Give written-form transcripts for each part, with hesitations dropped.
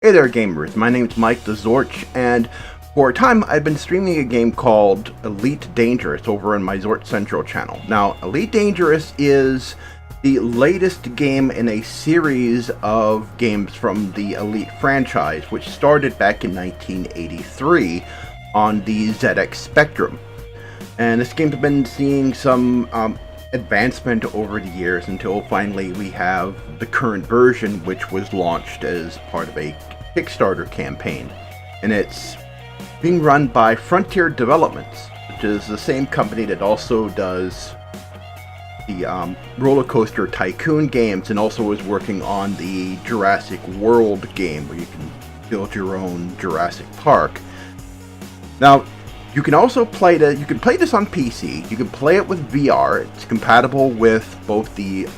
Hey there gamers, my name's Mike the Zorch, and for a time I've been streaming a game called Elite Dangerous over on my Zorch Central channel. Now, Elite Dangerous is the latest game in a series of games from the Elite franchise, which started back in 1983 on the ZX Spectrum. And this game's been seeing some advancement over the years until finally we have the current version, which was launched as part of a Kickstarter campaign. And it's being run by Frontier Developments, which is the same company that also does the Roller Coaster Tycoon games and also is working on the Jurassic World game where you can build your own Jurassic Park. Now, you can also play this on PC. You can play it with VR. It's compatible with both the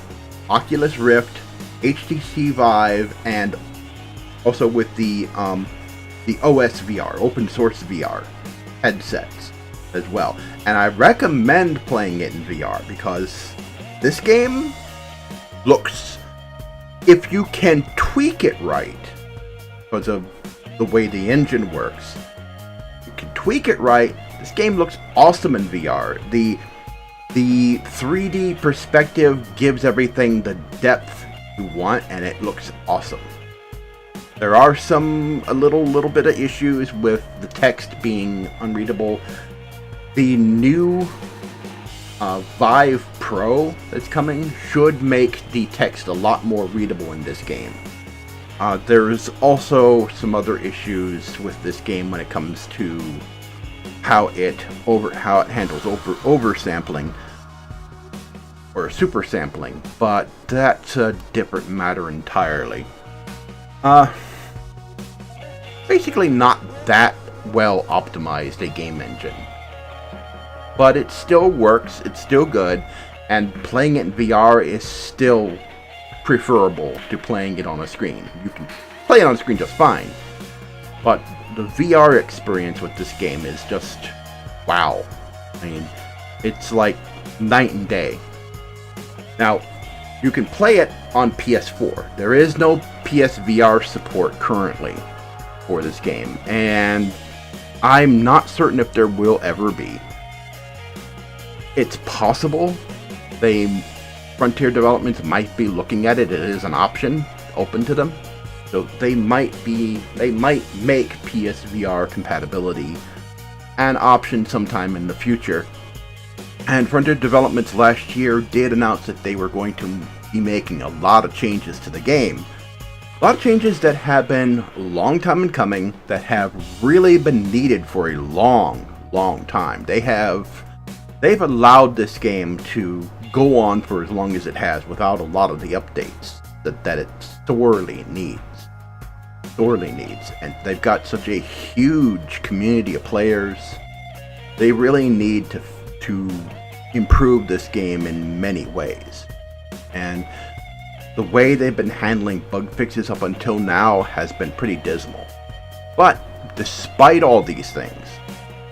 Oculus Rift, HTC Vive, and also with the OS VR, open source VR headsets as well. And I recommend playing it in VR because this game looks, if you can tweak it right, because of the way the engine works, tweak it right, this game looks awesome in VR. The 3D perspective gives everything the depth you want, and it looks awesome. There are a little bit of issues with the text being unreadable. The new Vive Pro that's coming should make the text a lot more readable in this game. There's also some other issues with this game when it comes to how it handles oversampling or super sampling, but that's a different matter entirely. Basically not that well optimized a game engine, but it still works, it's still good, and playing it in VR is still preferable to playing it on a screen. You can play it on a screen just fine, but the VR experience with this game is just wow. I mean, it's like night and day. Now, you can play it on PS4. There is no PSVR support currently for this game, and I'm not certain if there will ever be. It's possible Frontier Developments might be looking at it. It is an option open to them. So they might make PSVR compatibility an option sometime in the future. And Frontier Developments last year did announce that they were going to be making a lot of changes to the game. A lot of changes that have been a long time in coming, that have really been needed for a long time. They've allowed this game to go on for as long as it has without a lot of the updates that it sorely needs. And they've got such a huge community of players. They really need to improve this game in many ways. And the way they've been handling bug fixes up until now has been pretty dismal. But despite all these things,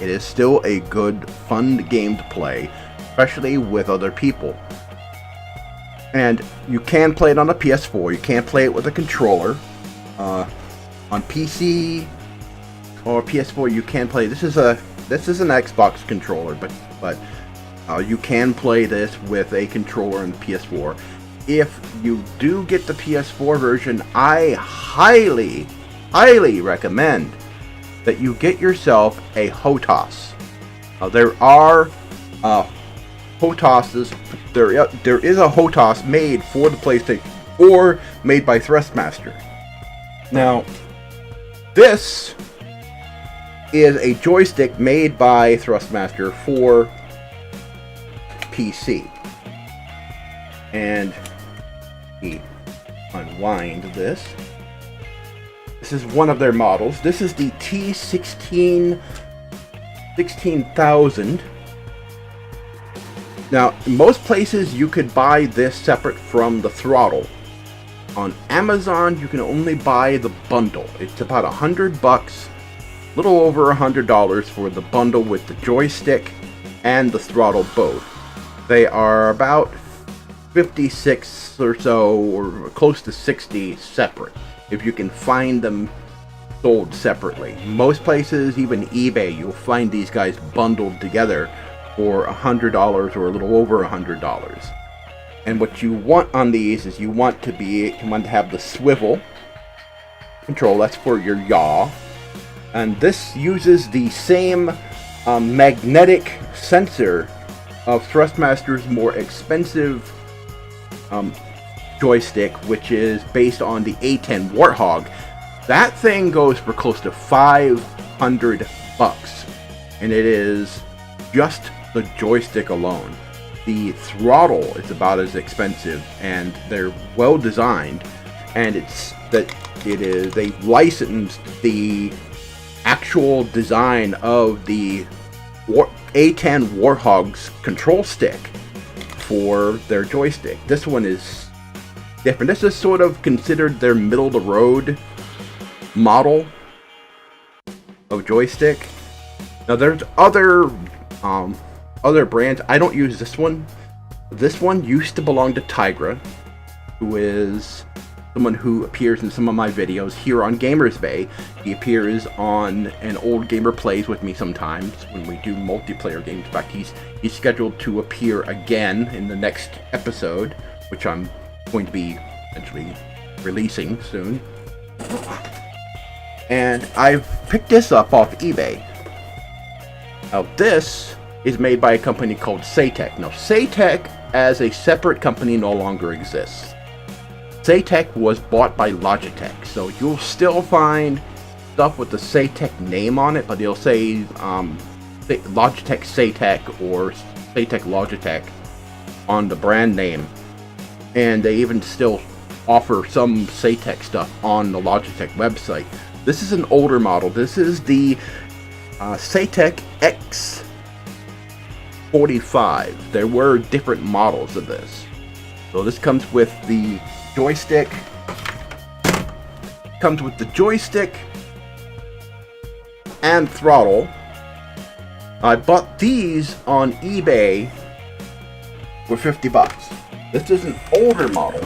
it is still a good, fun game to play, especially with other people. And you can play it on a PS4, you can play it with a controller. On PC or PS4 you can play, this is an Xbox controller, but you can play this with a controller on PS4. If you do get the PS4 version, I highly recommend that you get yourself a HOTAS. There are HOTASes. There is a HOTAS made for the PlayStation 4, made by Thrustmaster. Now, this is a joystick made by Thrustmaster for PC. And we unwind this. This is one of their models. This is the T16000. Now, in most places you could buy this separate from the throttle. On Amazon, you can only buy the bundle. It's about $100, a little over $100 for the bundle with the joystick and the throttle both. They are about 56 or so, or close to 60 separate. If you can find them sold separately. Most places, even eBay, you'll find these guys bundled together for $100 or a little over $100. And what you want on these is you want to have the swivel control. That's for your yaw, and this uses the same magnetic sensor of Thrustmaster's more expensive joystick, which is based on the A10 Warthog. That thing goes for close to $500, and it is just the joystick alone. The throttle is about as expensive, and they're well designed, and they licensed the actual design of the A10 Warthog's control stick for their joystick. This one is different. This is sort of considered their middle of the road model of joystick. Now there's other brands. I don't use this one. This one used to belong to Tigra, who is someone who appears in some of my videos here on Gamers Bay. He appears on an Old Gamer Plays with me sometimes when we do multiplayer games. In fact, he's scheduled to appear again in the next episode, which I'm going to be eventually releasing soon. And I've picked this up off eBay. Now this is made by a company called Saytech. Now Saytech as a separate company no longer exists. Saytech was bought by Logitech, so you'll still find stuff with the Saytech name on it, but they'll say Logitech Saytech or Saytech Logitech on the brand name, and they even still offer some Saytech stuff on the Logitech website. This is an older model. This is the Saytech X45. There were different models of this. So this comes with the joystick. Comes with the joystick and throttle. I bought these on eBay for $50. This is an older model.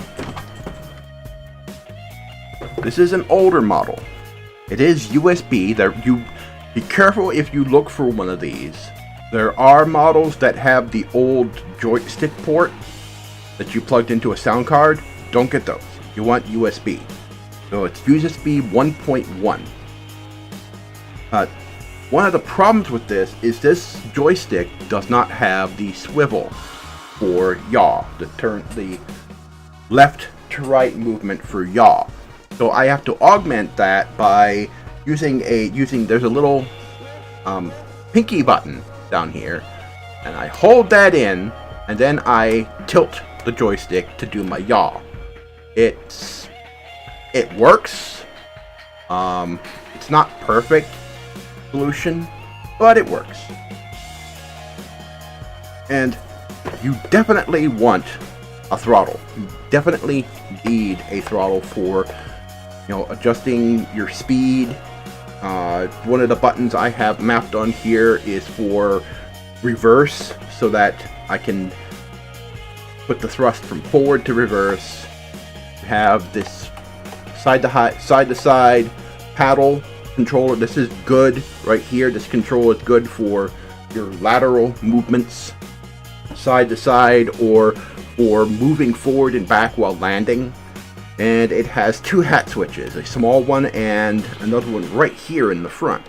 This is an older model. It is USB. You be careful if you look for one of these. There are models that have the old joystick port that you plugged into a sound card. Don't get those. You want USB. So it's USB 1.1. One of the problems with this is this joystick does not have the swivel for yaw, the left to right movement for yaw. So I have to augment that by using there's a little pinky button down here, and I hold that in, and then I tilt the joystick to do my yaw. It works. It's not perfect solution, but it works. And you definitely want a throttle. You definitely need a throttle for adjusting your speed. One of the buttons I have mapped on here is for reverse, so that I can put the thrust from forward to reverse. Have this side to side paddle controller. This is good right here. This control is good for your lateral movements, side to side, or moving forward and back while landing. And it has two hat switches, a small one and another one right here in the front,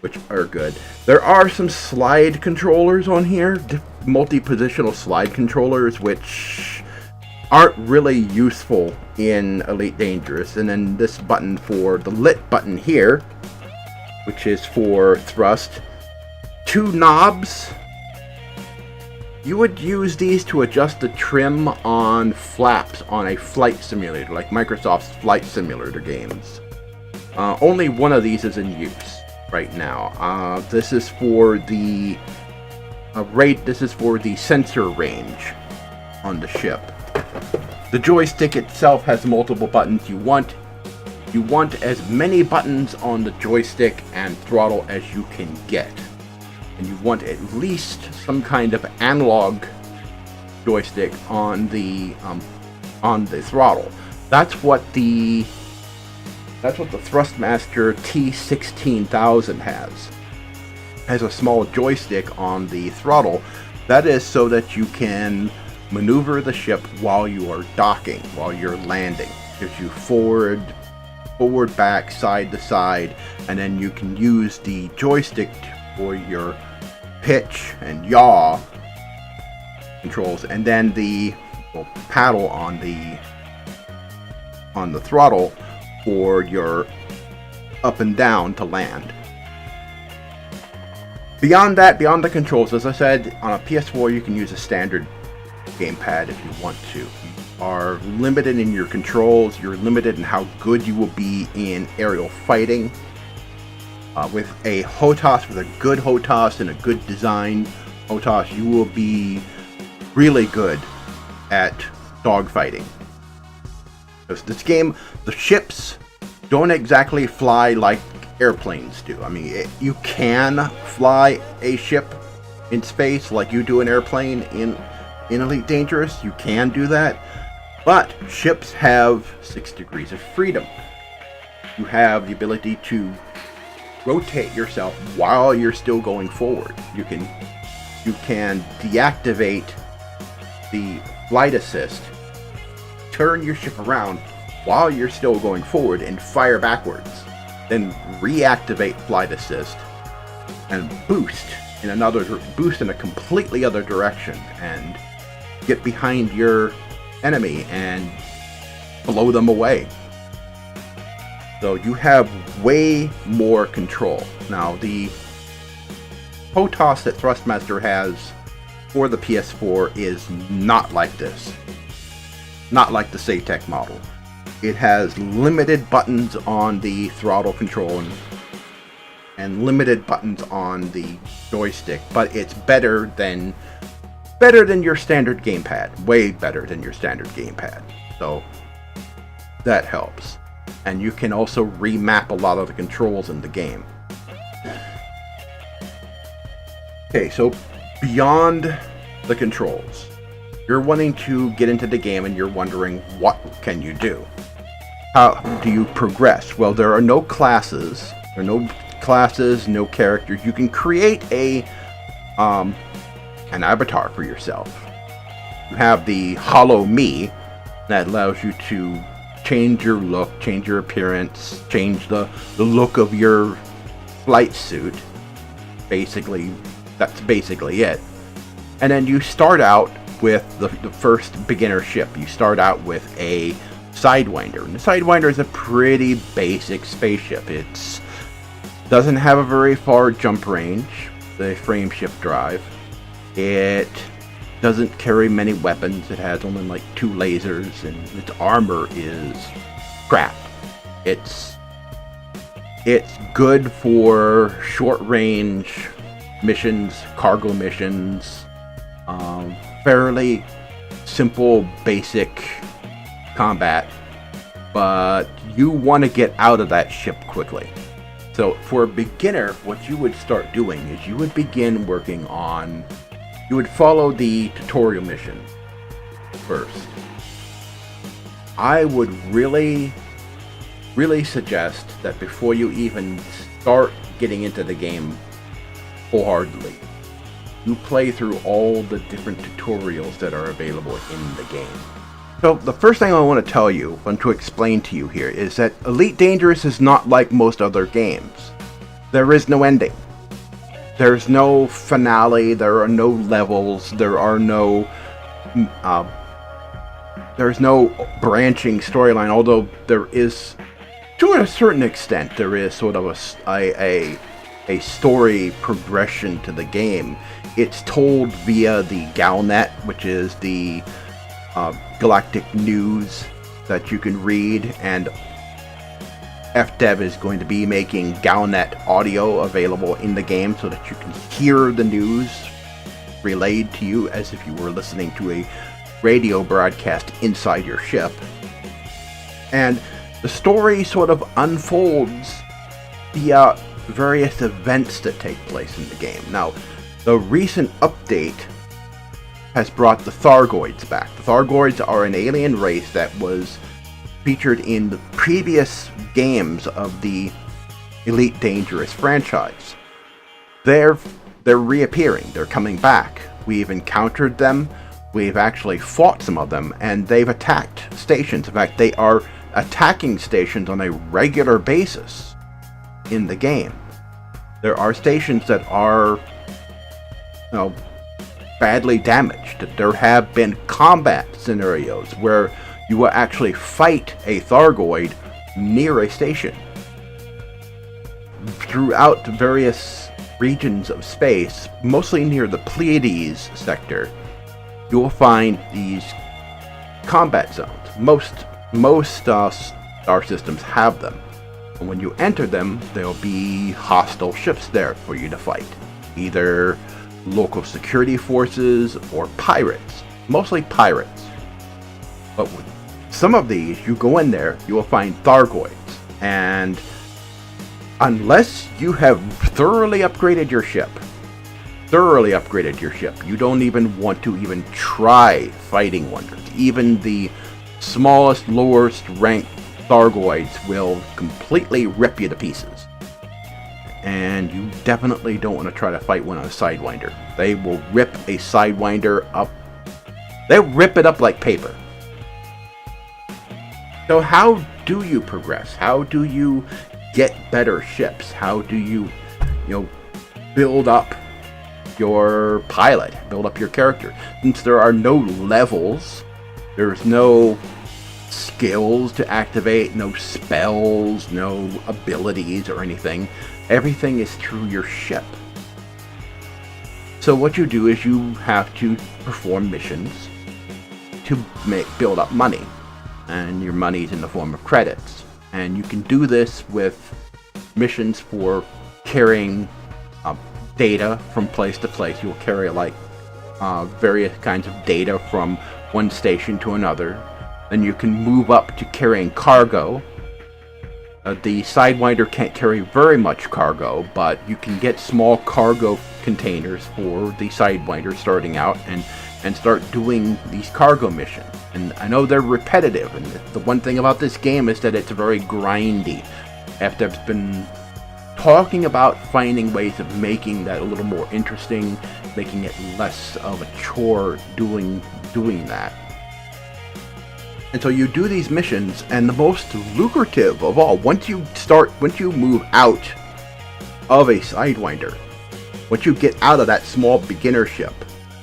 which are good. There are some slide controllers on here, multi-positional slide controllers, which aren't really useful in Elite Dangerous. And then this button for the lit button here, which is for thrust. Two knobs. You would use these to adjust the trim on flaps on a flight simulator, like Microsoft's flight simulator games. Only one of these is in use right now. This is for the sensor range on the ship. The joystick itself has multiple buttons. You want as many buttons on the joystick and throttle as you can get. And you want at least some kind of analog joystick on the throttle. That's what the That's what the Thrustmaster T16000 has. It has a small joystick on the throttle. That is so that you can maneuver the ship while you are docking, while you're landing. It gives you forward, back, side to side, and then you can use the joystick for your pitch and yaw controls, and then the paddle on the throttle for your up and down to land. Beyond that, beyond the controls, as I said, on a PS4 you can use a standard gamepad if you want to. You are limited in your controls, you're limited in how good you will be in aerial fighting. With a HOTAS, with a good HOTAS and a good design HOTAS, you will be really good at dogfighting. Because this game, the ships don't exactly fly like airplanes do. I mean, you can fly a ship in space like you do an airplane in Elite Dangerous. You can do that. But ships have 6 degrees of freedom. You have the ability to rotate yourself while you're still going forward. You can deactivate the flight assist, turn your ship around while you're still going forward and fire backwards. Then reactivate flight assist and boost in a completely other direction and get behind your enemy and blow them away. So you have way more control. Now the HOTAS that Thrustmaster has for the PS4 is not like this. Not like the SATEC model. It has limited buttons on the throttle control and limited buttons on the joystick, but it's better than your standard gamepad. Way better than your standard gamepad. So that helps. And you can also remap a lot of the controls in the game. Okay, so beyond the controls, you're wanting to get into the game and you're wondering, what can you do? How do you progress? Well, there are no classes. There are no classes, no characters. You can create an avatar for yourself. You have the Hollow Me that allows you to change your look, change your appearance, change the look of your flight suit. Basically, that's basically it. And then you start out with the first beginner ship. You start out with a Sidewinder. And the Sidewinder is a pretty basic spaceship. It doesn't have a very far jump range, the frameshift drive. It doesn't carry many weapons. It has only like 2 lasers, and its armor is crap. It's good for short range missions, cargo missions, fairly simple, basic combat, but you want to get out of that ship quickly. So for a beginner, what you would start doing is you would begin working on, you would follow the tutorial mission first. I would really suggest that before you even start getting into the game wholeheartedly, you play through all the different tutorials that are available in the game. So the first thing I want to tell you, and to explain to you here, is that Elite Dangerous is not like most other games. There is no ending. There's no finale, there are no levels, there's no branching storyline, although there is, to a certain extent, there is sort of a story progression to the game. It's told via the Galnet, which is the galactic news that you can read, and FDev is going to be making Galnet audio available in the game so that you can hear the news relayed to you as if you were listening to a radio broadcast inside your ship. And the story sort of unfolds via various events that take place in the game. Now, the recent update has brought the Thargoids back. The Thargoids are an alien race that was featured in the previous games of the Elite Dangerous franchise. They're reappearing. They're coming back. We've encountered them. We've actually fought some of them, and they've attacked stations. In fact, they are attacking stations on a regular basis in the game. There are stations that are, badly damaged. There have been combat scenarios where you will actually fight a Thargoid near a station. Throughout the various regions of space, mostly near the Pleiades sector, you will find these combat zones. Most star systems have them. And when you enter them, there'll be hostile ships there for you to fight. Either local security forces or pirates. Mostly pirates. But with some of these, you go in there, you will find Thargoids. And unless you have thoroughly upgraded your ship, you don't even want to even try fighting one. Even the smallest, lowest ranked Thargoids will completely rip you to pieces. And you definitely don't want to try to fight one on a Sidewinder. They will rip a Sidewinder up. They'll rip it up like paper. So how do you progress? How do you get better ships? How do you, build up your pilot, build up your character? Since there are no levels, there's no skills to activate, no spells, no abilities or anything. Everything is through your ship. So what you do is you have to perform missions to build up money. And your money is in the form of credits. And you can do this with missions for carrying data from place to place. You'll carry various kinds of data from one station to another. Then you can move up to carrying cargo. The Sidewinder can't carry very much cargo, but you can get small cargo containers for the Sidewinder starting out and start doing these cargo missions. And I know they're repetitive, and the one thing about this game is that it's very grindy. After I've been talking about finding ways of making that a little more interesting, making it less of a chore doing that. And so you do these missions, and the most lucrative of all, once you move out of a Sidewinder, once you get out of that small beginner ship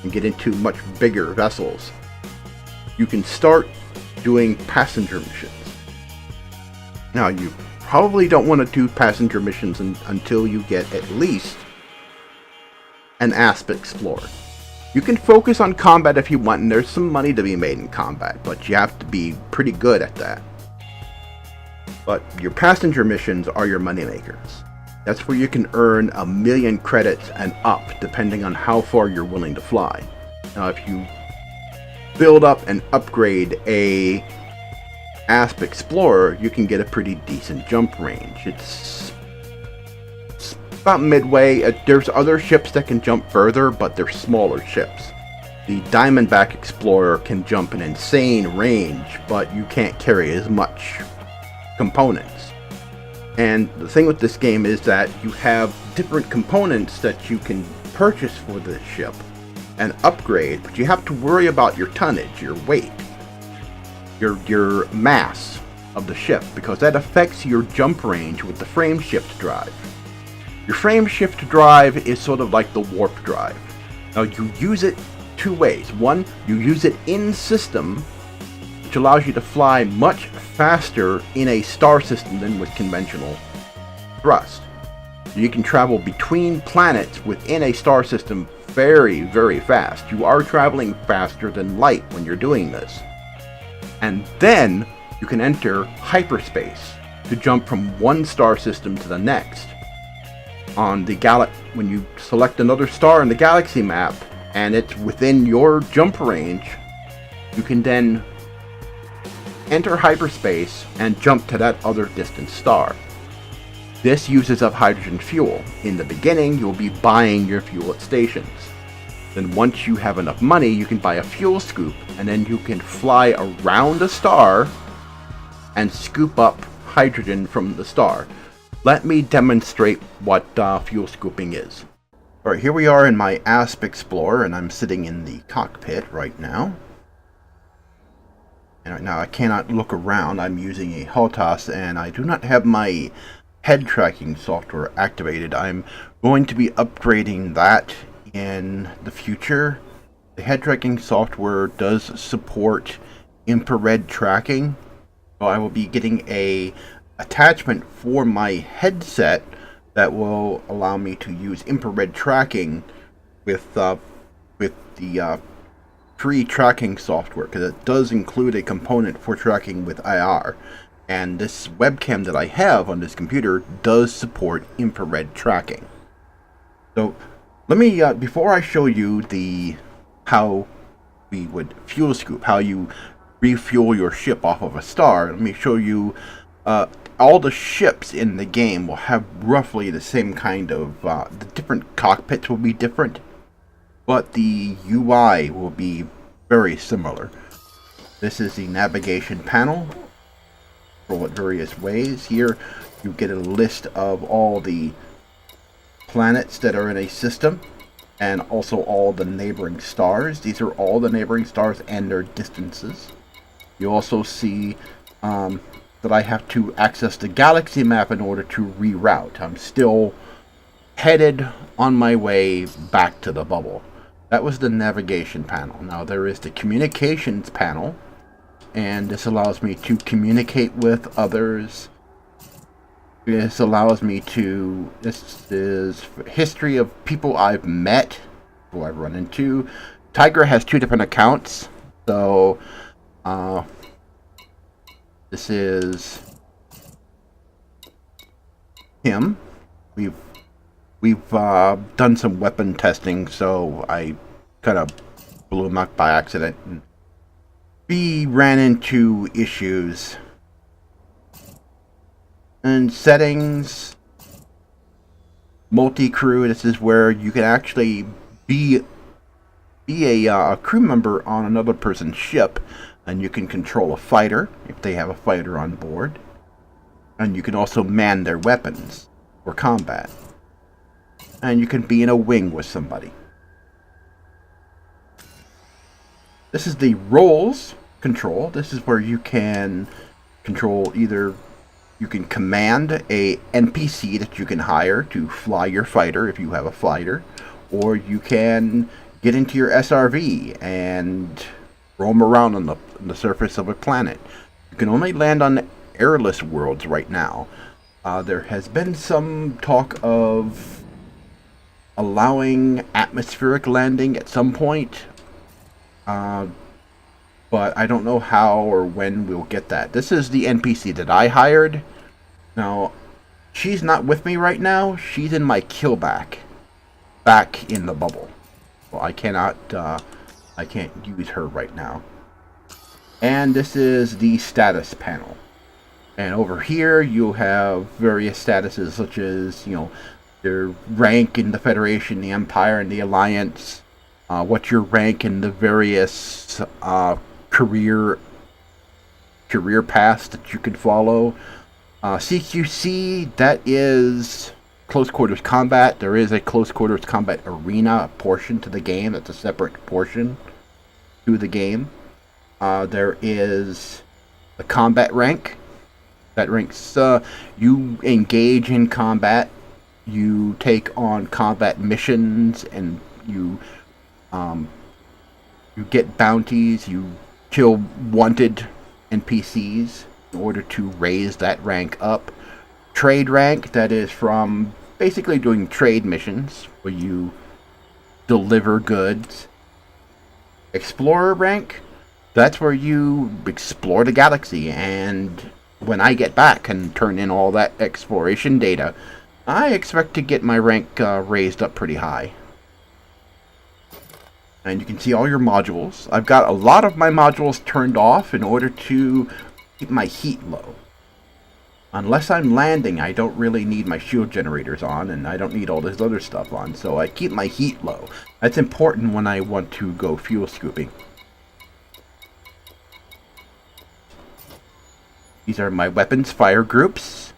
and get into much bigger vessels, you can start doing passenger missions. Now, you probably don't want to do passenger missions until you get at least an Asp Explorer. You can focus on combat if you want, and there's some money to be made in combat, but you have to be pretty good at that. But your passenger missions are your moneymakers. That's where you can earn 1,000,000 credits and up, depending on how far you're willing to fly. Now, if you build up and upgrade a Asp Explorer, you can get a pretty decent jump range. It's about midway. There's other ships that can jump further, but they're smaller ships. The Diamondback Explorer can jump an insane range, but you can't carry as much components. And the thing with this game is that you have different components that you can purchase for the ship and upgrade, but you have to worry about your tonnage, your weight, your mass of the ship, because that affects your jump range with the frame shift drive. Your frame shift drive is sort of like the warp drive. Now, you use it two ways. One, you use it in system, which allows you to fly much faster in a star system than with conventional thrust. You can travel between planets within a star system very, very fast. You are traveling faster than light when you're doing this. And then you can enter hyperspace to jump from one star system to the next. On the when you select another star in the galaxy map and it's within your jump range, you can then enter hyperspace and jump to that other distant star. This uses up hydrogen fuel. In the beginning, you'll be buying your fuel at stations. Then once you have enough money, you can buy a fuel scoop, and then you can fly around a star and scoop up hydrogen from the star. Let me demonstrate what fuel scooping is. Alright, here we are in my Asp Explorer, and I'm sitting in the cockpit right now. And right now I cannot look around. I'm using a HOTAS, and I do not have my head tracking software activated. I'm going to be upgrading that in the future. The head tracking software does support infrared tracking, so I will be getting a attachment for my headset that will allow me to use infrared tracking with the free tracking software, because it does include a component for tracking with IR. And this webcam that I have on this computer does support infrared tracking. So let me, before I show you how we would fuel scoop, how you refuel your ship off of a star, let me show you all the ships in the game will have roughly the same kind of, the different cockpits will be different, but the UI will be very similar. This is the navigation panel. Control it various ways. Here you get a list of all the planets that are in a system, and also all the neighboring stars. These are all the neighboring stars and their distances. You also see that I have to access the galaxy map in order to reroute. I'm still headed on my way back to the bubble. That was the navigation panel. Now there is the communications panel, and this allows me to communicate with others. This allows me to, this is history of people I've met, who I've run into. Tiger has 2 different accounts, so this is him. We've done some weapon testing, so I kind of blew him up by accident. And we ran into issues. And settings, multi-crew, this is where you can actually be a crew member on another person's ship, and you can control a fighter if they have a fighter on board. And you can also man their weapons for combat. And you can be in a wing with somebody. This is the roles control. This is where you can control either, you can command a NPC that you can hire to fly your fighter if you have a fighter, or you can get into your SRV and roam around on the surface of a planet. You can only land on airless worlds right now. There has been some talk of allowing atmospheric landing at some point, but I don't know how or when we'll get that. This is the NPC that I hired. Now, she's not with me right now. She's in my killback, back in the bubble. Well, I can't use her right now. And this is the status panel. And over here you have various statuses, such as, you know, your rank in the Federation, the Empire, and the Alliance. What's your rank in the various career paths that you can follow. CQC, that is close quarters combat. There is a close quarters combat arena portion to the game. That's a separate portion to the game. There is the combat rank. That ranks, you engage in combat, you take on combat missions, and you get bounties, you kill wanted NPCs in order to raise that rank up. Trade rank, that is from basically doing trade missions where you deliver goods. Explorer rank, that's where you explore the galaxy, and when I get back and turn in all that exploration data, I expect to get my rank raised up pretty high. And you can see all your modules. I've got a lot of my modules turned off in order to keep my heat low. Unless I'm landing, I don't really need my shield generators on, and I don't need all this other stuff on, so I keep my heat low. That's important when I want to go fuel scooping. These are my weapons fire groups.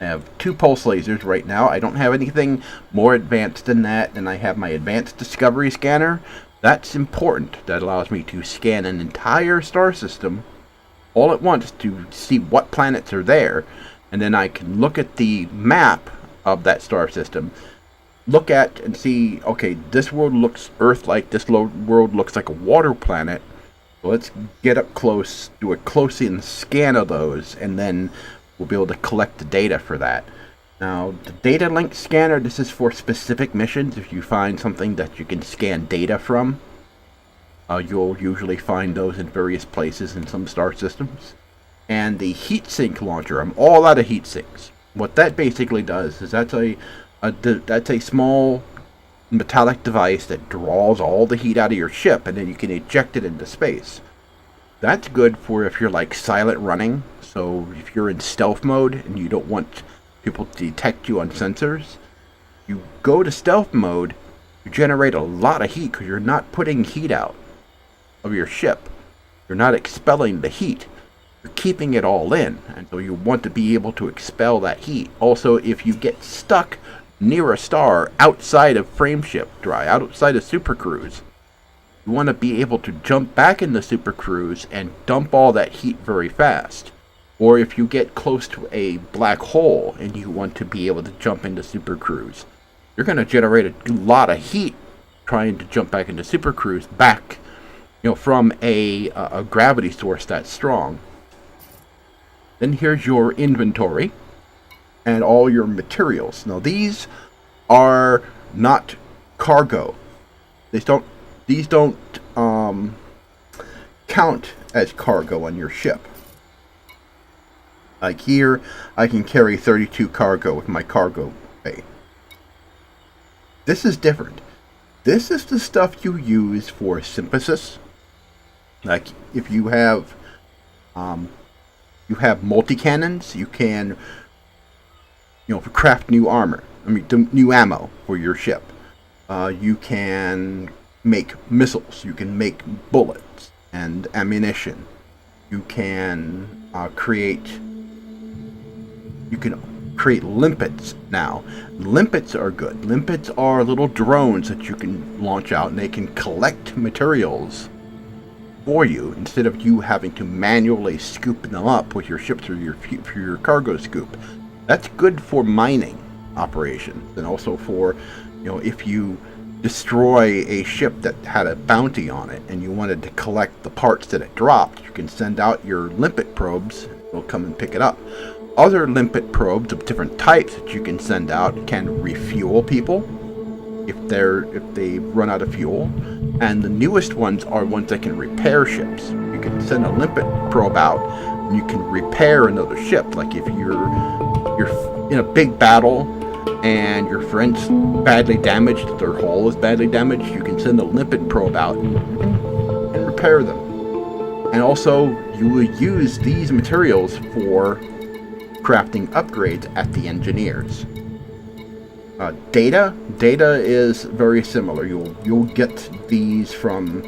I have 2 pulse lasers right now. I don't have anything more advanced than that, and I have my advanced discovery scanner. That's important. That allows me to scan an entire star system all at once to see what planets are there, and then I can look at the map of that star system, look at and see, okay, this world looks Earth-like, this world looks like a water planet. So let's get up close, do a close-in scan of those, and then we'll be able to collect the data for that. Now, the data link scanner, this is for specific missions. If you find something that you can scan data from, you'll usually find those in various places in some star systems. And the Heatsink Launcher, I'm all out of heat sinks. What that basically does is that's a small metallic device that draws all the heat out of your ship, and then you can eject it into space. That's good for if you're like silent running. So if you're in stealth mode and you don't want people to detect you on sensors, you go to stealth mode, you generate a lot of heat because you're not putting heat out of your ship. You're not expelling the heat. You're keeping it all in, and so you want to be able to expel that heat. Also, if you get stuck near a star outside of frameship dry, outside of Supercruise, you want to be able to jump back into Supercruise and dump all that heat very fast. Or if you get close to a black hole and you want to be able to jump into Supercruise, you're going to generate a lot of heat trying to jump back into Supercruise back, from a gravity source that's strong. Then here's your inventory and all your materials. Now these are not cargo. These don't count as cargo on your ship. Like here, I can carry 32 cargo with my cargo bay. This is different. This is the stuff you use for synthesis. Like if you have multi-cannons, you can craft new armor. New ammo for your ship. You can make missiles. You can make bullets and ammunition. You can create limpets now. Limpets are good. Limpets are little drones that you can launch out, and they can collect materials for you instead of you having to manually scoop them up with your ship through your cargo scoop. That's good for mining operations, and also for, if you destroy a ship that had a bounty on it and you wanted to collect the parts that it dropped, you can send out your limpet probes. They'll come and pick it up. Other limpet probes of different types that you can send out can refuel people if they run out of fuel, and the newest ones are ones that can repair ships. You can send a limpet probe out and you can repair another ship. Like if you're in a big battle and your friend's badly damaged, their hull is badly damaged, you can send a limpet probe out and repair them. And also, you will use these materials for crafting upgrades at the engineers. Data is very similar. You'll get these from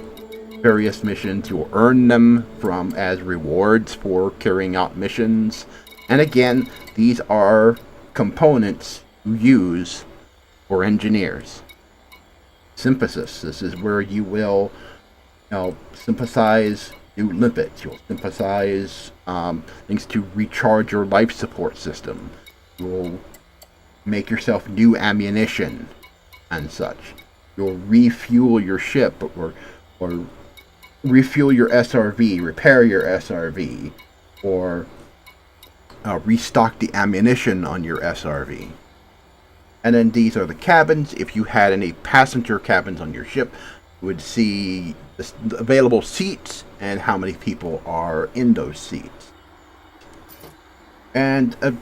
various missions. You'll earn them as rewards for carrying out missions. And again, these are components you use for engineers. Synthesis. This is where you will synthesize new limpets. You'll synthesize things to recharge your life support system. You'll make yourself new ammunition and such. You'll refuel your ship or refuel your SRV, repair your SRV, or restock the ammunition on your SRV. And then these are the cabins. If you had any passenger cabins on your ship, you would see the available seats and how many people are in those seats. And a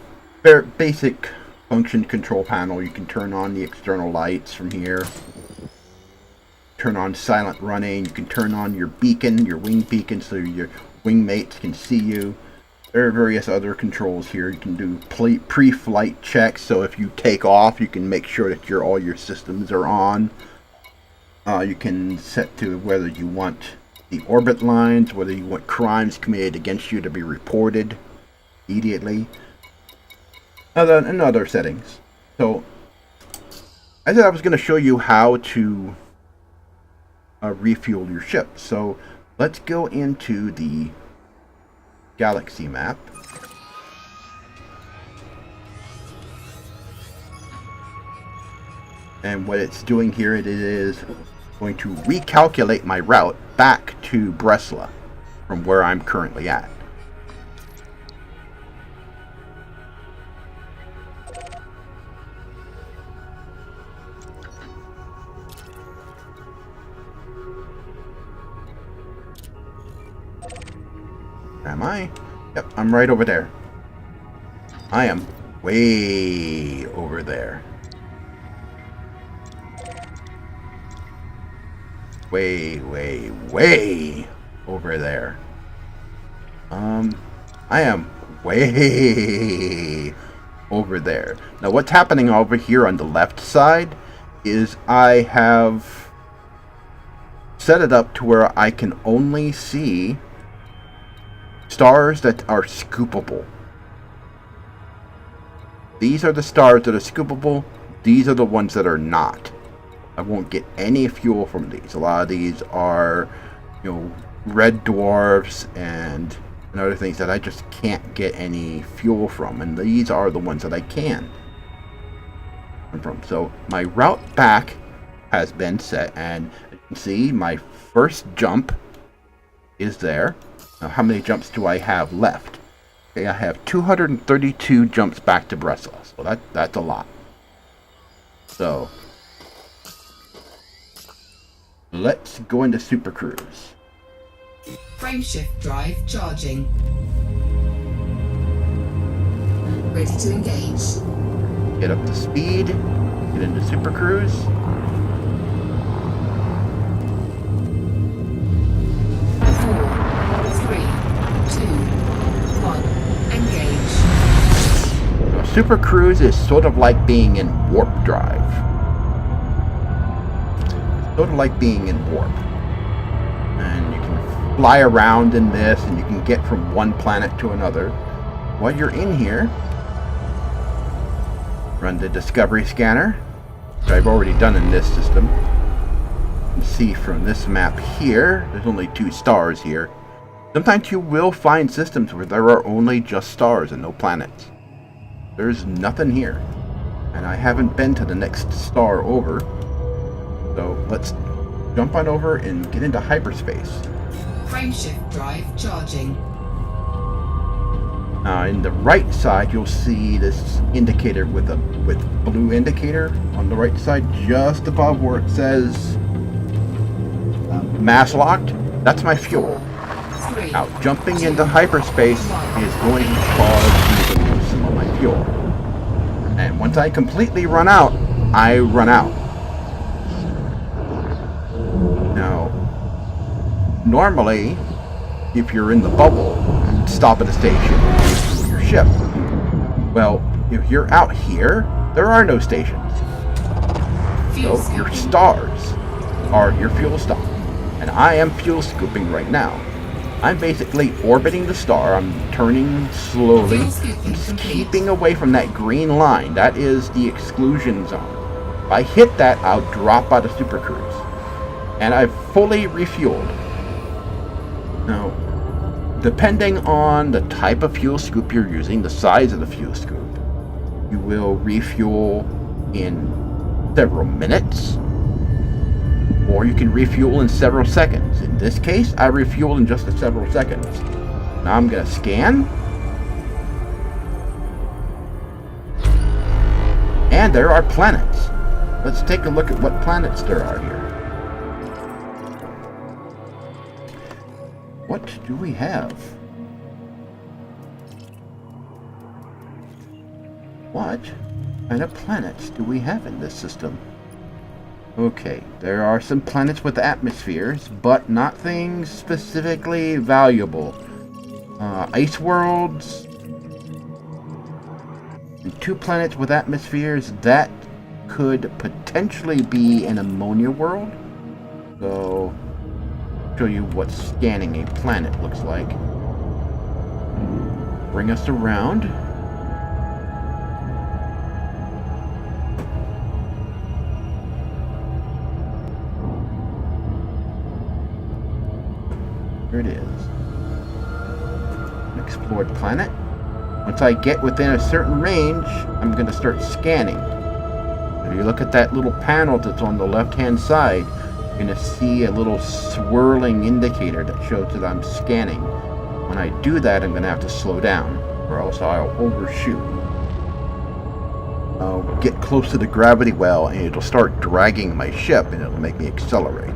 very basic function control panel. You can turn on the external lights from here. Turn on silent running. You can turn on your beacon, your wing beacon, so your wingmates can see you. There are various other controls here. You can do pre-flight checks, so if you take off, you can make sure that all your systems are on. You can set to whether you want the orbit lines, whether you want crimes committed against you to be reported. immediately. In other settings. So, I said I was going to show you how to refuel your ship. So, let's go into the galaxy map. And what it's doing here, it is going to recalculate my route back to Bresla from where I'm currently at. Am I? Yep, I'm right over there. I am way over there. Way over there. I am way over there. Now what's happening over here on the left side is I have set it up to where I can only see stars that are scoopable. These are the stars that are scoopable. These are the ones that are not. I won't get any fuel from these. A lot of these are, red dwarfs and other things that I just can't get any fuel from. And these are the ones that I can from. So my route back has been set, and you can see my first jump is there. Now, how many jumps do I have left? Okay, I have 232 jumps back to Bresla. So that's a lot. So let's go into Supercruise. Frameshift drive charging. Ready to engage. Get up to speed. Get into Supercruise. Supercruise is sort of like being in warp drive. Sort of like being in warp. And you can fly around in this, and you can get from one planet to another. While you're in here, run the Discovery Scanner, which I've already done in this system. You can see from this map here, there's only 2 stars here. Sometimes you will find systems where there are only just stars and no planets. There's nothing here, and I haven't been to the next star over, so let's jump on over and get into hyperspace. Frameshift drive charging. Now in the right side you'll see this indicator with blue indicator on the right side, just above where it says mass locked. That's my fuel. Now jumping into hyperspace is going to cause me to lose some of my fuel. And once I completely run out, I run out. Now, normally, if you're in the bubble, you'd stop at a station and refuel your ship. Well, if you're out here, there are no stations. So your stars are your fuel stop. And I am fuel scooping right now. I'm basically orbiting the star. I'm turning slowly, just keeping away from that green line. That is the exclusion zone. If I hit that, I'll drop out of Supercruise. And I've fully refueled. Now, depending on the type of fuel scoop you're using, the size of the fuel scoop, you will refuel in several minutes, or you can refuel in several seconds. In this case, I refueled in just several seconds. Now I'm going to scan. And there are planets. Let's take a look at what planets there are here. What do we have? What kind of planets do we have in this system? Okay, there are some planets with atmospheres, but not things specifically valuable. Ice worlds, and 2 planets with atmospheres. That could potentially be an ammonia world. So, show you what scanning a planet looks like. bring us around. There it is. An explored planet. Once I get within a certain range, I'm going to start scanning. If you look at that little panel that's on the left-hand side, you're going to see a little swirling indicator that shows that I'm scanning. When I do that, I'm going to have to slow down, or else I'll overshoot. I'll get close to the gravity well, and it'll start dragging my ship, and it'll make me accelerate.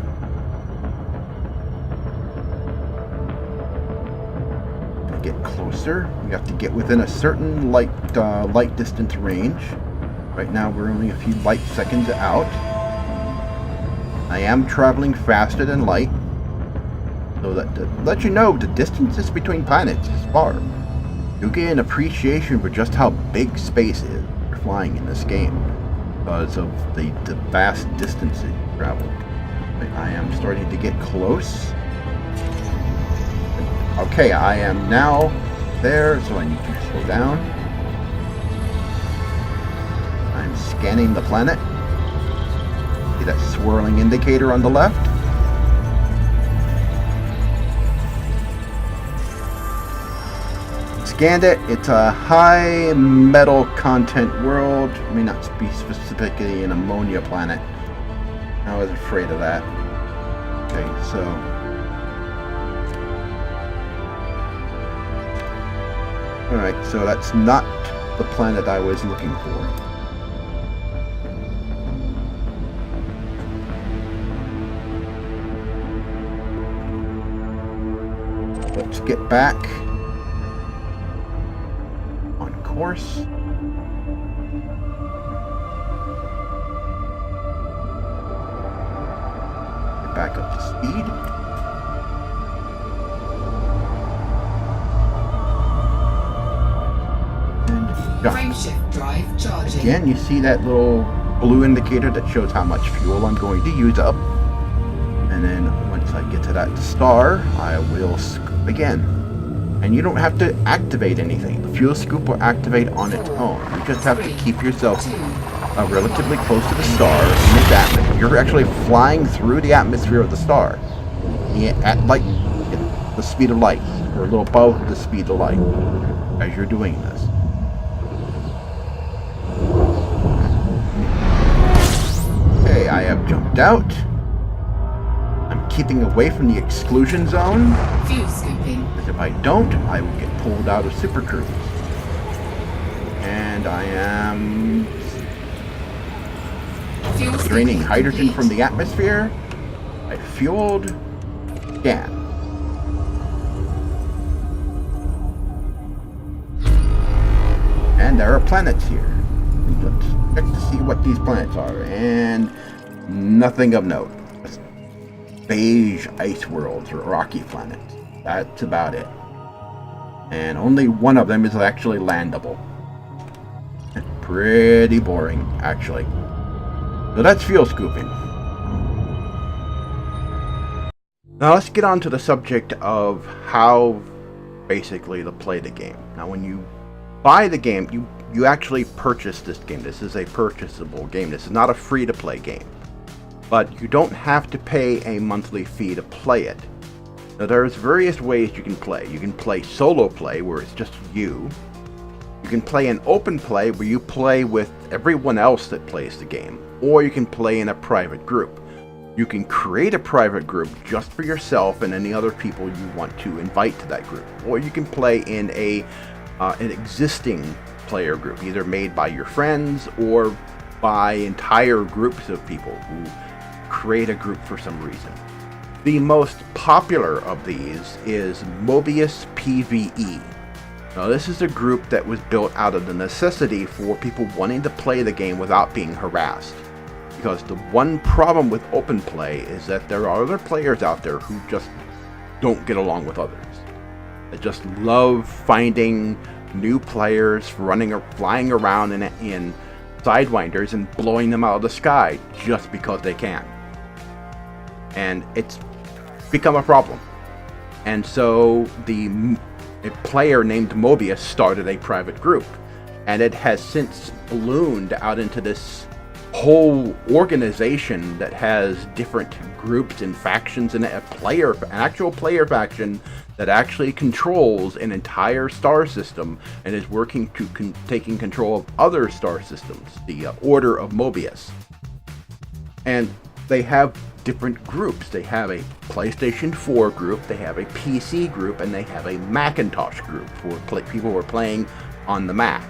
Get closer. We have to get within a certain light distance range. Right now we're only a few light seconds out. I am traveling faster than light, so that to let you know the distances between planets is far. You get an appreciation for just how big space is for flying in this game because of the vast distances you travel. I am starting to get close. Okay, I am now there, so I need to slow down. I'm scanning the planet. See that swirling indicator on the left? Scanned it. It's a high metal content world. May not be specifically an ammonia planet. I was afraid of that. Okay, so... Alright, so that's not the planet I was looking for. Let's get back on course. Get back up to speed. Frameshift drive charging. Again, you see that little blue indicator that shows how much fuel I'm going to use up. And then once I get to that star, I will scoop again. And you don't have to activate anything. The fuel scoop will activate on its own. You just have to keep yourself relatively close to the star in its atmosphere. You're actually flying through the atmosphere of the star at the speed of light, or a little above the speed of light as you're doing this. I have jumped out. I'm keeping away from the exclusion zone. Fuel scooping. Because if I don't, I will get pulled out of Supercruise. And I am draining hydrogen from the atmosphere. I fueled. Scan. And there are planets here. Let's check to see what these planets are. And nothing of note. Just beige ice worlds or rocky planets. That's about it. And only one of them is actually landable. Pretty boring, actually. So that's fuel scooping. Now let's get on to the subject of how basically to play the game. Now when you buy the game, you actually purchase this game. This is a purchasable game. This is not a free-to-play game. But you don't have to pay a monthly fee to play it. Now there's various ways you can play. You can play solo play, where it's just you. You can play an open play, where you play with everyone else that plays the game. Or you can play in a private group. You can create a private group just for yourself and any other people you want to invite to that group. Or you can play in an existing player group, either made by your friends or by entire groups of people who create a group for some reason. The most popular of these is Mobius PvE. Now this is a group that was built out of the necessity for people wanting to play the game without being harassed. Because the one problem with open play is that there are other players out there who just don't get along with others. They just love finding new players flying around in Sidewinders and blowing them out of the sky just because they can. And it's become a problem. And so the a player named Mobius started a private group, and it has since ballooned out into this whole organization that has different groups and factions, and an actual player faction that actually controls an entire star system and is working to taking control of other star systems, the Order of Mobius. And they have different groups. They have a PlayStation 4 group, they have a PC group, and they have a Macintosh group for people who are playing on the Mac.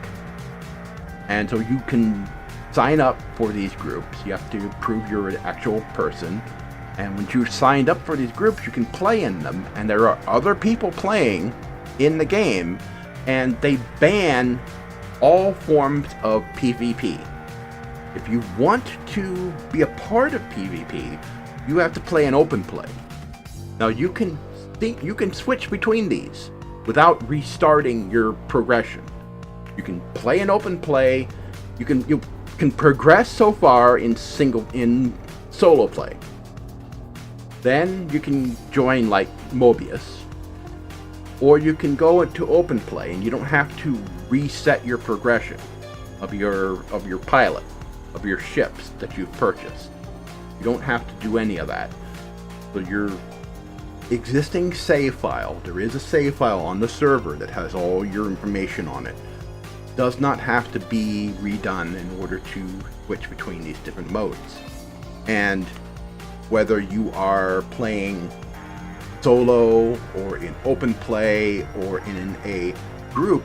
And so you can sign up for these groups. You have to prove you're an actual person. And when you signed up for these groups, you can play in them. And there are other people playing in the game, and they ban all forms of PvP. If you want to be a part of PvP, you have to play an open play. Now you can switch between these without restarting your progression. You can play an open play. You can progress so far in solo play. Then you can join like Mobius, or you can go into open play, and you don't have to reset your progression of your pilot, of your ships that you've purchased. You don't have to do any of that. So your existing save file, there is a save file on the server that has all your information on it, does not have to be redone in order to switch between these different modes. And whether you are playing solo or in open play or in a group,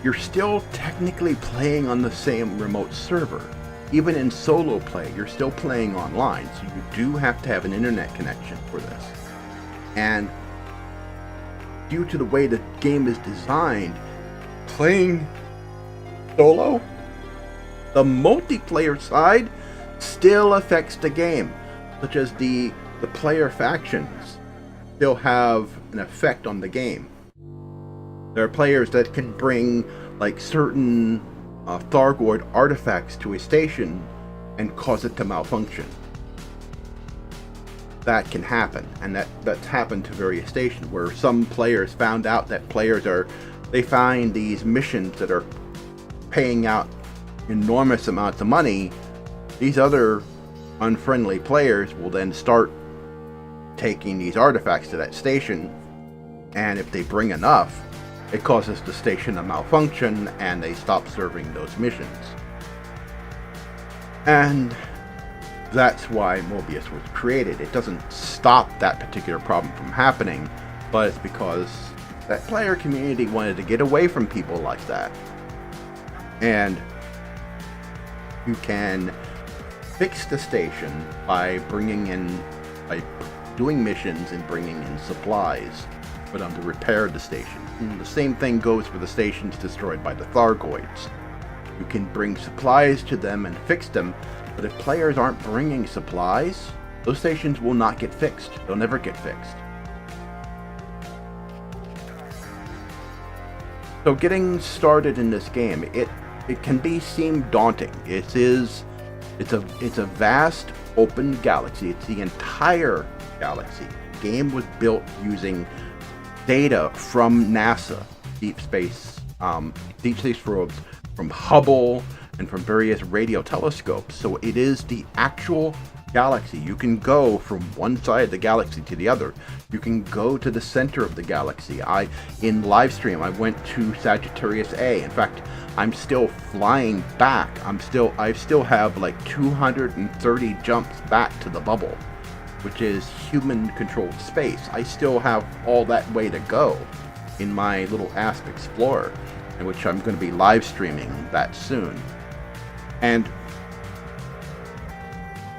you're still technically playing on the same remote server. Even in solo play, you're still playing online, so you do have to have an internet connection for this. And due to the way the game is designed, playing solo, the multiplayer side still affects the game, such as the player factions still have an effect on the game. There are players that can bring like certain Thargoid artifacts to a station and cause it to malfunction. That can happen, and that's happened to various stations where some players found out that they find these missions that are paying out enormous amounts of money. These other unfriendly players will then start taking these artifacts to that station, and if they bring enough, it causes the station to malfunction and they stop serving those missions. And that's why Mobius was created. It doesn't stop that particular problem from happening, but it's because that player community wanted to get away from people like that. And you can fix the station by doing missions and bringing in supplies for them to repair the station. And the same thing goes for the stations destroyed by the Thargoids. You can bring supplies to them and fix them, but if players aren't bringing supplies, those stations will not get fixed. They'll never get fixed. So getting started in this game, it can seem daunting. It's a vast open galaxy. It's the entire galaxy. The game was built using data from NASA, deep space probes, from Hubble, and from various radio telescopes. So it is the actual galaxy. You can go from one side of the galaxy to the other. You can go to the center of the galaxy. In live stream, I went to Sagittarius A. In fact, I'm still flying back. I still have like 230 jumps back to the bubble, which is human-controlled space. I still have all that way to go in my little Asp Explorer, in which I'm going to be live streaming that soon. And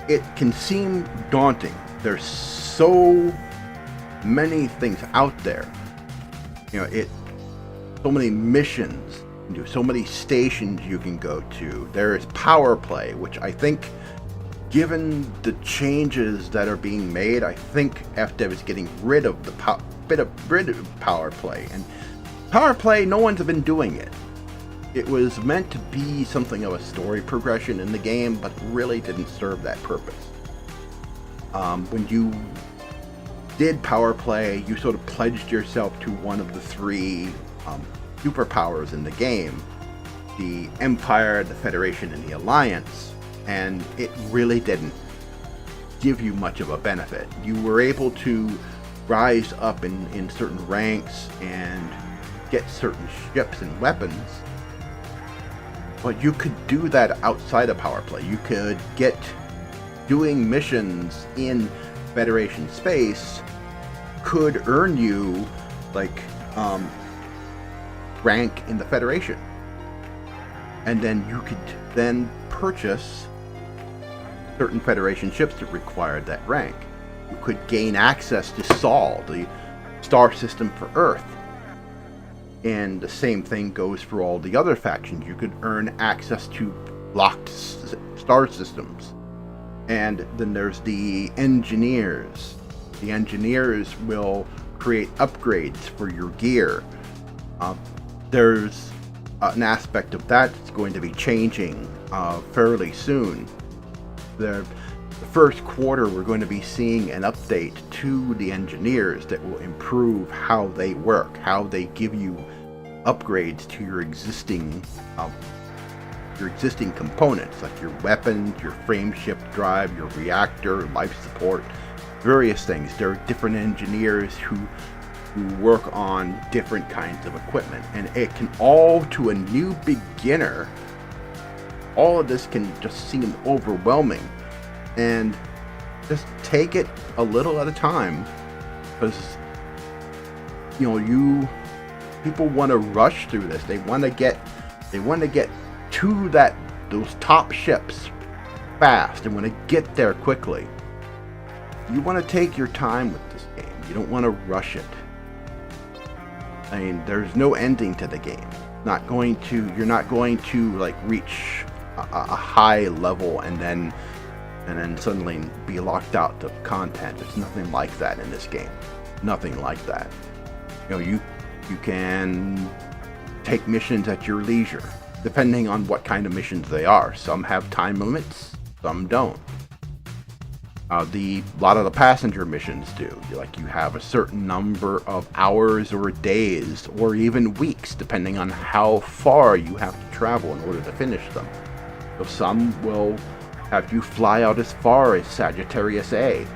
it can seem daunting. There's so many things out there. So many missions, so many stations you can go to. There is power play, which I think, given the changes that are being made, I think FDev is getting rid of power play. And power play, no one's been doing it. It was meant to be something of a story progression in the game, but really didn't serve that purpose. When you did power play, you sort of pledged yourself to one of the three superpowers in the game, the Empire, the Federation, and the Alliance, and it really didn't give you much of a benefit. You were able to rise up in certain ranks and get certain ships and weapons, but you could do that outside of power play. You could get doing missions in Federation space could earn you like rank in the Federation, and then you could then purchase certain Federation ships that required that rank. You could gain access to Sol, the star system for Earth, and the same thing goes for all the other factions. You could earn access to locked star systems. And then there's the engineers. The engineers will create upgrades for your gear. There's an aspect of that that's going to be changing fairly soon. The first quarter, we're going to be seeing an update to the engineers that will improve how they work, how they give you upgrades to your existing components, like your weapons, your frameshift drive, your reactor, life support, various things. There are different engineers who work on different kinds of equipment, and it can all, to a new beginner, all of this can just seem overwhelming, and just take it a little at a time, because people want to rush through this. They want to get to those top ships fast and want to get there quickly. You want to take your time with this game. You don't want to rush it. I mean, there's no ending to the game. You're not going to like reach a high level and then suddenly be locked out of content. There's nothing like that in this game. Nothing like that. You can take missions at your leisure, depending on what kind of missions they are. Some have time limits, some don't. A lot of the passenger missions do. Like, you have a certain number of hours or days or even weeks, depending on how far you have to travel in order to finish them. So some will have you fly out as far as Sagittarius A,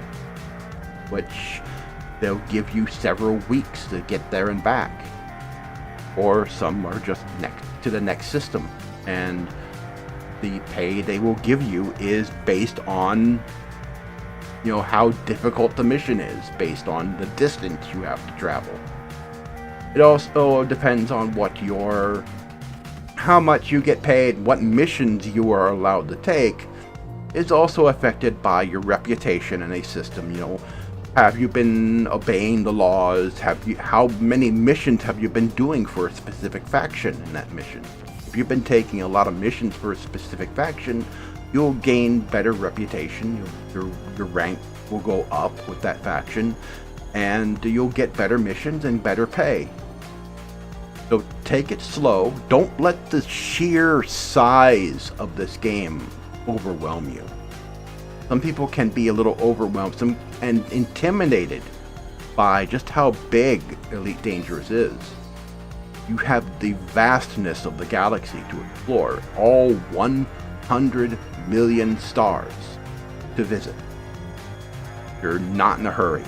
which they'll give you several weeks to get there and back. Or some are just next to the next system, and the pay they will give you is based on how difficult the mission is, based on the distance you have to travel. It also depends on how much you get paid, what missions you are allowed to take is also affected by your reputation in a system. Have you been obeying the laws? How many missions have you been doing for a specific faction in that mission? If you've been taking a lot of missions for a specific faction, you'll gain better reputation. Your rank will go up with that faction, and you'll get better missions and better pay. So take it slow. Don't let the sheer size of this game overwhelm you. Some people can be a little overwhelmed and intimidated by just how big Elite Dangerous is. You have the vastness of the galaxy to explore, all 100 million stars to visit. You're not in a hurry,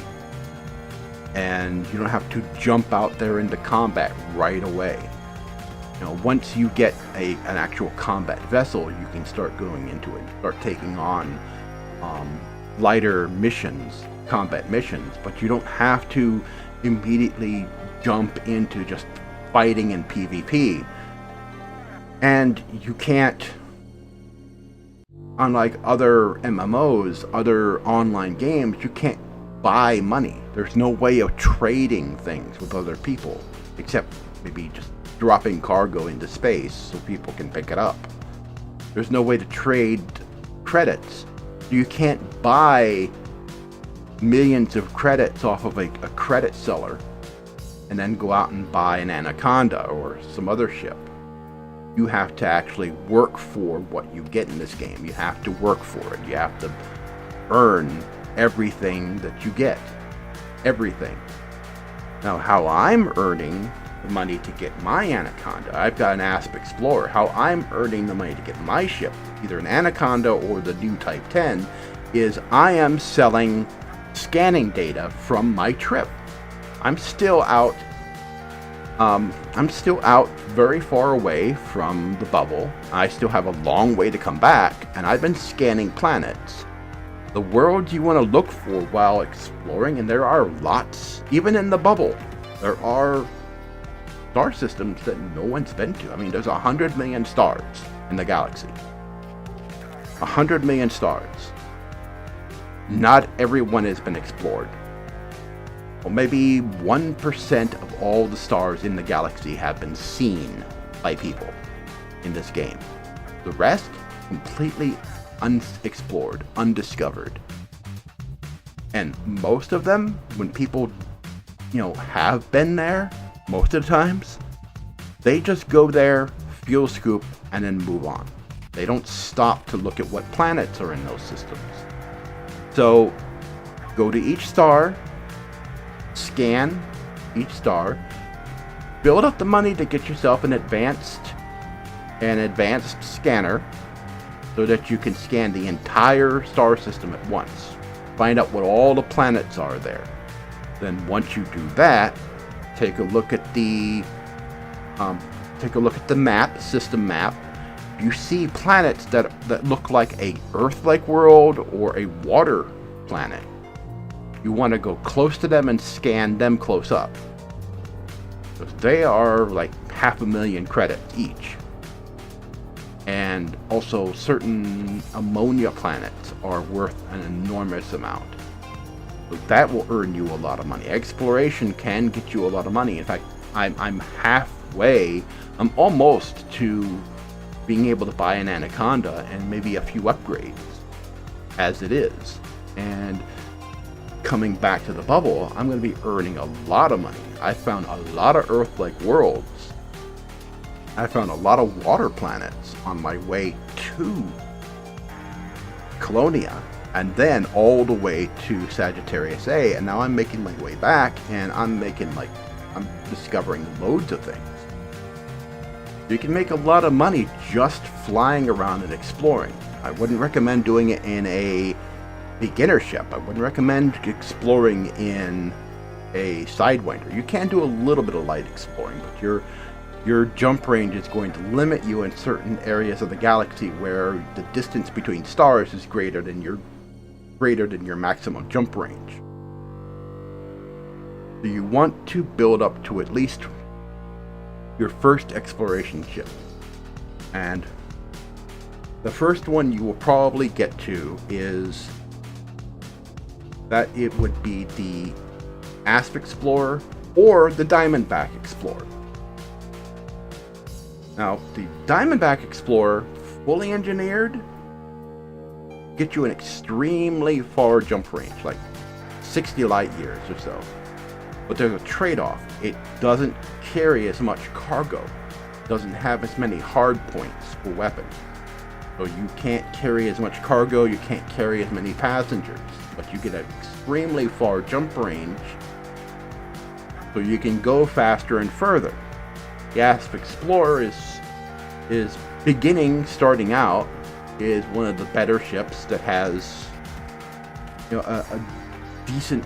and you don't have to jump out there into combat right away. Once you get an actual combat vessel, you can start going into it, start taking on lighter missions, combat missions, but you don't have to immediately jump into just fighting in PvP. And you can't, unlike other MMOs, other online games, you can't buy money. There's no way of trading things with other people, except maybe just dropping cargo into space so people can pick it up. There's no way to trade credits. You can't buy millions of credits off of a credit seller and then go out and buy an Anaconda or some other ship. You have to actually work for what you get in this game. You have to work for it. You have to earn everything that you get. everything. Now, how I'm earning the money to get my Anaconda, I've got an Asp Explorer. How I'm earning the money to get my ship, either an Anaconda or the new Type 10, is I am selling scanning data from my trip. I'm still out very far away from the bubble. I still have a long way to come back, and I've been scanning planets. The worlds you want to look for while exploring, and there are lots, even in the bubble. There are star systems that no one's been to. I mean, there's 100 million stars in the galaxy. 100 million stars. Not everyone has been explored. Well, maybe 1% of all the stars in the galaxy have been seen by people in this game. The rest, completely unexplored, undiscovered. And most of them, when people, have been there, most of the times, they just go there, fuel scoop, and then move on. They don't stop to look at what planets are in those systems. So, go to each star, scan each star, build up the money to get yourself an advanced scanner so that you can scan the entire star system at once. Find out what all the planets are there. Then once you do that, take a look at the system map. You see planets that look like a Earth-like world or a water planet. You want to go close to them and scan them close up. Because they are like 500,000 credits each. And also certain ammonia planets are worth an enormous amount. So that will earn you a lot of money. Exploration can get you a lot of money. In fact, I'm almost to being able to buy an Anaconda and maybe a few upgrades as it is. And coming back to the bubble, I'm going to be earning a lot of money. I found a lot of Earth-like worlds. I found a lot of water planets on my way to Colonia, and then all the way to Sagittarius A, and now I'm making my way back, and I'm discovering loads of things. You can make a lot of money just flying around and exploring. I wouldn't recommend doing it in a beginner ship. I wouldn't recommend exploring in a Sidewinder. You can do a little bit of light exploring, but your jump range is going to limit you in certain areas of the galaxy where the distance between stars is greater than your maximum jump range. So you want to build up to at least your first exploration ship. And the first one you will probably get to is that it would be the Asp Explorer or the Diamondback Explorer. Now, the Diamondback Explorer, fully engineered, gets you an extremely far jump range, like 60 light years or so. But there's a trade-off. It doesn't carry as much cargo, doesn't have as many hard points for weapons. So you can't carry as much cargo, you can't carry as many passengers, but you get an extremely far jump range, so you can go faster and further. The Asp Explorer is starting out, is one of the better ships that has a decent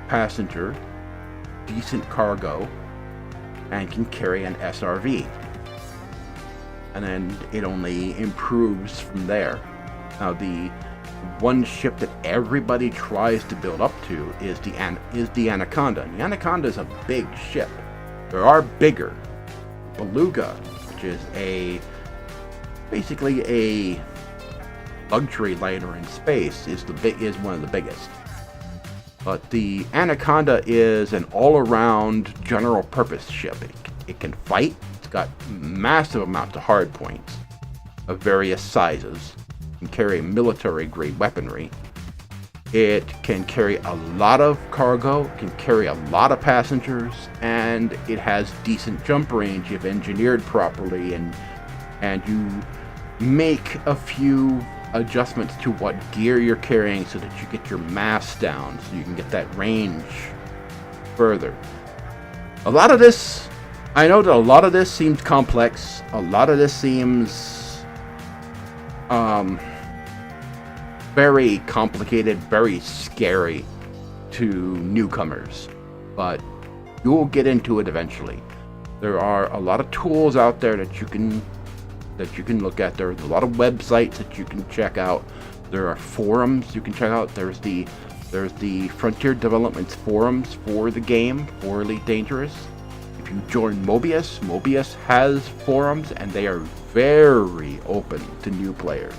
passenger, decent cargo, and can carry an SRV. And then it only improves from there. Now, the one ship that everybody tries to build up to is the Anaconda. And the Anaconda is a big ship. There are bigger. Beluga, which is basically a luxury liner in space, is one of the biggest. But the Anaconda is an all-around general purpose ship. It can fight. It's got massive amounts of hard points of various sizes. It can carry military-grade weaponry. It can carry a lot of cargo, can carry a lot of passengers, and it has decent jump range if engineered properly, and you make a few adjustments to what gear you're carrying so that you get your mass down, so you can get that range further. A lot of this, I know that a lot of this seems complex. A lot of this seems very complicated, very scary to newcomers, but you'll get into it eventually. There are a lot of tools out there that you can look at. There's a lot of websites that you can check out. There are forums you can check out. There's the Frontier Development's forums for the game, for Elite Dangerous. If you join Mobius has forums, and they are very open to new players.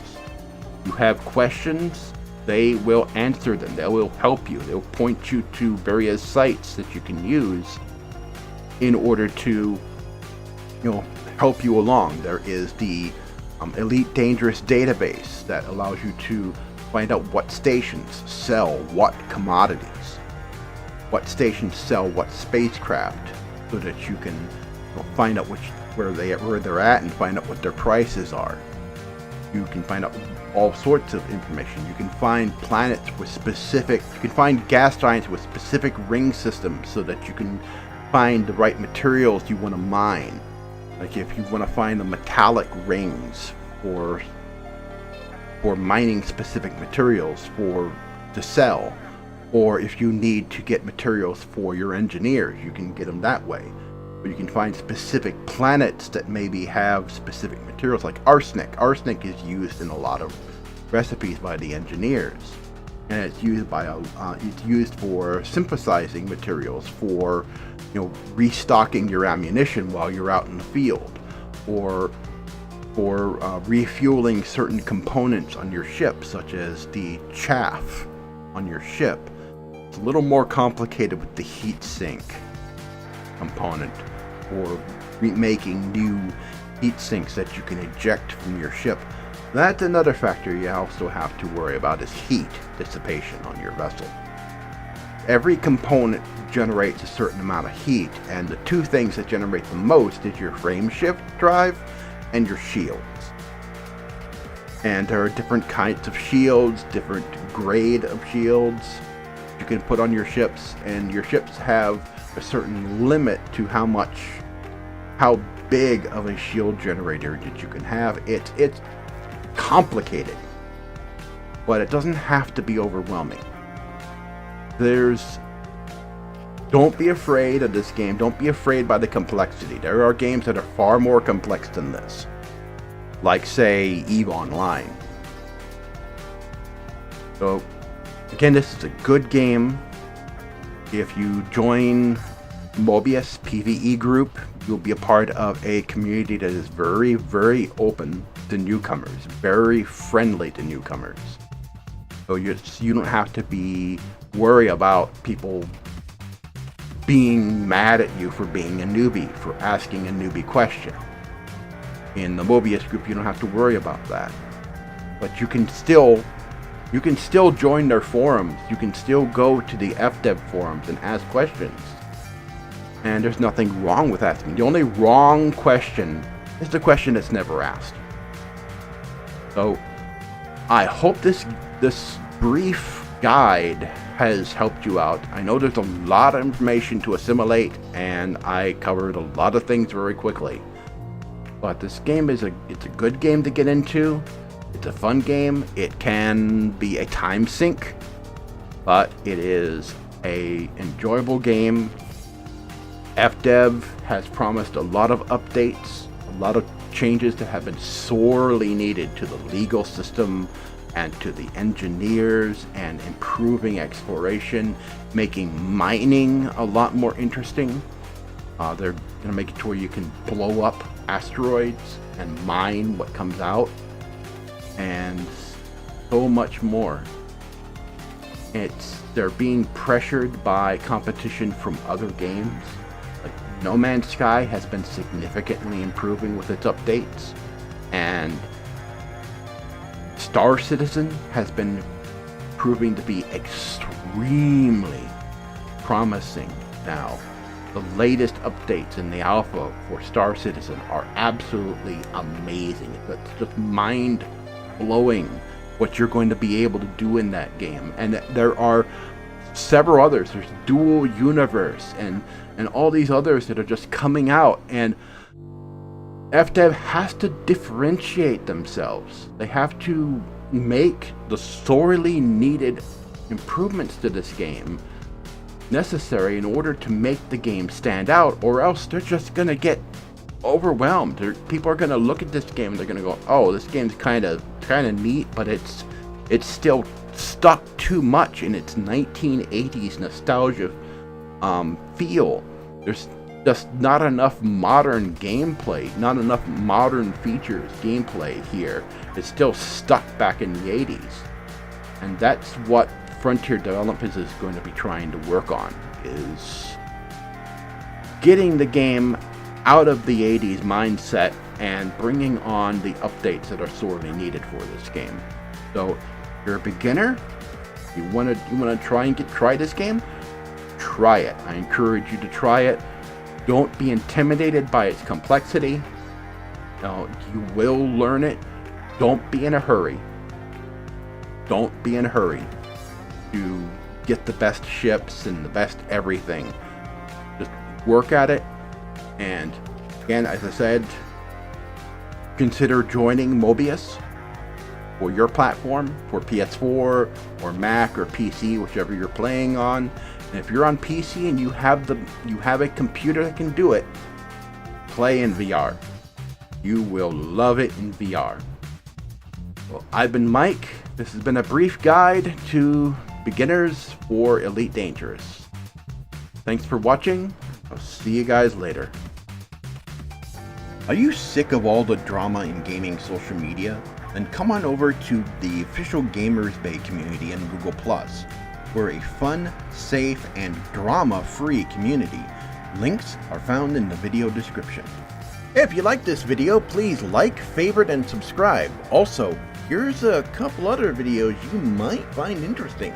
You have questions, they will answer them. They will help you. They'll point you to various sites that you can use in order to, help you along. There is the Elite Dangerous database that allows you to find out what stations sell what commodities, what stations sell what spacecraft, so that you can find out where they're at and find out what their prices are. You can find out all sorts of information. You can find planets with you can find gas giants with specific ring systems, so that you can find the right materials you want to mine. Like if you want to find the metallic rings for mining specific materials to sell, or if you need to get materials for your engineers, you can get them that way. Or you can find specific planets that maybe have specific materials, like arsenic. Arsenic is used in a lot of recipes by the engineers, and it's used for synthesizing materials for restocking your ammunition while you're out in the field, or refueling certain components on your ship, such as the chaff on your ship. It's a little more complicated with the heat sink component, or making new heat sinks that you can eject from your ship. That's another factor you also have to worry about, is heat dissipation on your vessel. Every component generates a certain amount of heat, and the two things that generate the most is your frameshift drive and your shields. And there are different kinds of shields, different grade of shields you can put on your ships, and your ships have a certain limit to how big of a shield generator that you can have. It's complicated, but it doesn't have to be overwhelming. Don't be afraid of this game. Don't be afraid by the complexity. There are games that are far more complex than this, like say EVE Online. So again, this is a good game. If you join Mobius PvE group, you'll be a part of a community that is very, very open to newcomers, very friendly to newcomers. So you don't have to worry about people being mad at you for being a newbie, for asking a newbie question. In the Mobius group, you don't have to worry about that. But you can still join their forums. You can still go to the FDev forums and ask questions. And there's nothing wrong with asking. The only wrong question is the question that's never asked. So I hope this brief guide has helped you out. I know there's a lot of information to assimilate, and I covered a lot of things very quickly. But this game it's a good game to get into. It's a fun game. It can be a time sink, but it is a enjoyable game. FDev has promised a lot of updates, a lot of changes that have been sorely needed to the legal system and to the engineers, and improving exploration, making mining a lot more interesting. They're going to make it to where you can blow up asteroids and mine what comes out, and so much more. They're being pressured by competition from other games. Like No Man's Sky has been significantly improving with its updates, and Star Citizen has been proving to be extremely promising now. The latest updates in the alpha for Star Citizen are absolutely amazing. It's just mind-blowing what you're going to be able to do in that game. And there are several others. There's Dual Universe and all these others that are just coming out, and FDev has to differentiate themselves. They have to make the sorely needed improvements to this game necessary in order to make the game stand out, or else they're just gonna get overwhelmed. People are gonna look at this game and they're gonna go, oh, this game's kind of neat, but it's still stuck too much in its 1980s nostalgia feel. There's just not enough modern gameplay, not enough modern features gameplay here. It's still stuck back in the 80s, and that's what Frontier Developments is going to be trying to work on, is getting the game out of the 80s mindset and bringing on the updates that are sorely needed for this game. So if you're a beginner, you want to try this game, try it. I encourage you to try it. Don't be intimidated by its complexity. You will learn it. Don't be in a hurry. Don't be in a hurry to get the best ships and the best everything. Just work at it. And again, as I said, consider joining Mobius for your platform, for PS4 or Mac or PC, whichever you're playing on. And if you're on PC and you have a computer that can do it, play in VR. You will love it in VR. Well, I've been Mike. This has been a brief guide to beginners for Elite Dangerous. Thanks for watching. I'll see you guys later. Are you sick of all the drama in gaming social media? Then come on over to the official Gamers Bay community in Google+. We're a fun, safe, and drama-free community. Links are found in the video description. If you like this video, please like, favorite, and subscribe. Also, here's a couple other videos you might find interesting.